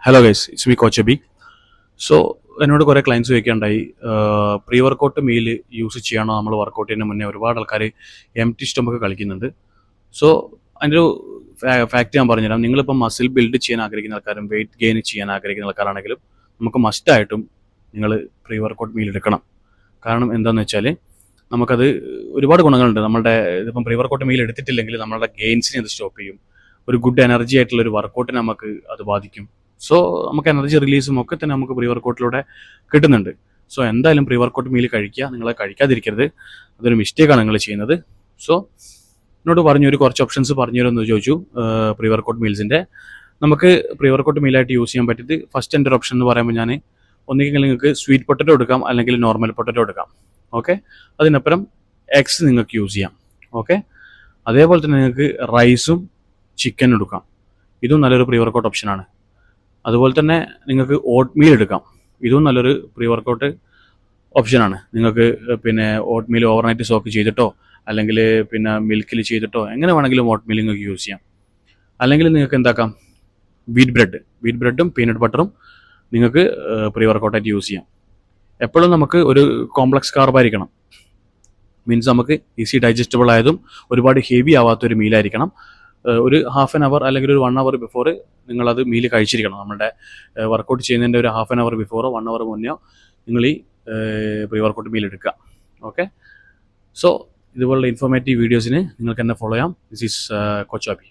Hello guys, it's me coach Abhi. So എന്നോട് കുറേ clients ചോദിക്കുകയുണ്ടായി, പ്രീ വർക്കൗട്ട് മീൽ യൂസ് ചെയ്യണോ നമ്മൾ വർക്കൗട്ട് ചെയ്യുന്നതിന് മുന്നേ. ഒരുപാട് ആൾക്കാർ എം ടി സ്റ്റൊമക്ക് കളിക്കുന്നുണ്ട്. സോ അതിൻ്റെ ഒരു ഫാക്റ്റ് ഞാൻ പറഞ്ഞുതരാം. നിങ്ങളിപ്പോൾ മസിൽ ബിൽഡ് ചെയ്യാൻ ആഗ്രഹിക്കുന്ന ആൾക്കാരും വെയിറ്റ് ഗെയിൻ ചെയ്യാൻ ആഗ്രഹിക്കുന്ന ആൾക്കാരാണെങ്കിലും നമുക്ക് മസ്റ്റായിട്ടും നിങ്ങൾ പ്രീ വർക്കൗട്ട് മീൽ എടുക്കണം. കാരണം എന്താണെന്ന് വെച്ചാൽ നമുക്കത് ഒരുപാട് ഗുണങ്ങളുണ്ട്. നമ്മളുടെ ഇതിപ്പം പ്രീ വർക്കൗട്ട് മീൽ എടുത്തിട്ടില്ലെങ്കിൽ നമ്മളുടെ ഗെയിൻസിനെ അത് സ്റ്റോപ്പ് ചെയ്യും. ഒരു ഗുഡ് എനർജി ആയിട്ടുള്ള ഒരു വർക്കൗട്ടിനെ നമുക്ക് അത് ബാധിക്കും. സോ നമുക്ക് എനർജി റിലീസും ഒക്കെ തന്നെ നമുക്ക് പ്രീ വർക്കൗട്ടിലൂടെ കിട്ടുന്നുണ്ട്. സോ എന്തായാലും പ്രീ വർക്കൗട്ട് മീൽ കഴിക്കുക. നിങ്ങൾ കഴിക്കാതിരിക്കരുത്. അതൊരു മിസ്റ്റേക്കാണ് നിങ്ങൾ ചെയ്യുന്നത്. സോ എന്നോട് പറഞ്ഞു, ഒരു കുറച്ച് ഓപ്ഷൻസ് പറഞ്ഞു തരുമെന്ന് ചോദിച്ചു. പ്രീ വർക്കൗട്ട് മീൽസിൻ്റെ നമുക്ക് പ്രീ വർക്കൗട്ട് മീലായിട്ട് യൂസ് ചെയ്യാൻ പറ്റിയത് ഫസ്റ്റ് എൻ്റെ ഒരു ഓപ്ഷൻ എന്ന് പറയുമ്പോൾ ഞാൻ ഒന്നുകിൽ നിങ്ങൾക്ക് സ്വീറ്റ് പൊട്ടറ്റോ എടുക്കാം, അല്ലെങ്കിൽ നോർമൽ പൊട്ടറ്റോ എടുക്കാം. ഓക്കെ, അതിനപ്പുറം എഗ്സ് നിങ്ങൾക്ക് യൂസ് ചെയ്യാം. ഓക്കെ, അതേപോലെ തന്നെ നിങ്ങൾക്ക് റൈസും ചിക്കനും എടുക്കാം. ഇതും നല്ലൊരു പ്രീ വർക്കൗട്ട് ഓപ്ഷനാണ്. അതുപോലെ തന്നെ നിങ്ങൾക്ക് ഓട്ട് മീൽ എടുക്കാം. ഇതും നല്ലൊരു പ്രീ വർക്കൗട്ട് ഓപ്ഷനാണ്. നിങ്ങൾക്ക് പിന്നെ ഓട്ട് മീൽ ഓവർനൈറ്റ് സോക്ക് ചെയ്തിട്ടോ അല്ലെങ്കിൽ പിന്നെ മിൽക്കിൽ ചെയ്തിട്ടോ എങ്ങനെ വേണമെങ്കിലും ഓട്ട് മീൽ നിങ്ങൾക്ക് യൂസ് ചെയ്യാം. അല്ലെങ്കിൽ നിങ്ങൾക്ക് എന്താക്കാം, വീറ്റ് ബ്രെഡും പീനട്ട് ബട്ടറും നിങ്ങൾക്ക് പ്രീ വർക്കൗട്ടായിട്ട് യൂസ് ചെയ്യാം. എപ്പോഴും നമുക്ക് ഒരു കോംപ്ലക്സ് കാർബായിരിക്കണം. മീൻസ് നമുക്ക് ഈസി ഡൈജസ്റ്റബിൾ ആയതും ഒരുപാട് ഹെവി ആവാത്തൊരു മീലായിരിക്കണം. ഒരു ഹാഫ് ആൻ അവർ അല്ലെങ്കിൽ ഒരു 1 അവർ ബിഫോർ നിങ്ങളത് മീൽ കഴിച്ചിരിക്കണം. നമ്മുടെ വർക്കൗട്ട് ചെയ്യുന്നതിൻ്റെ ഒരു ഹാഫ് ആൻ അവർ ബിഫോറോ 1 അവർ മുന്നെയോ നിങ്ങൾ ഈ പ്രീ വർക്കൗട്ട് മീൽ എടുക്കുക. ഓക്കെ, സോ ഇതുപോലുള്ള ഇൻഫോർമേറ്റീവ് വീഡിയോസിന് നിങ്ങൾക്ക് എന്നെ ഫോളോ ചെയ്യാം. This is coach Abi.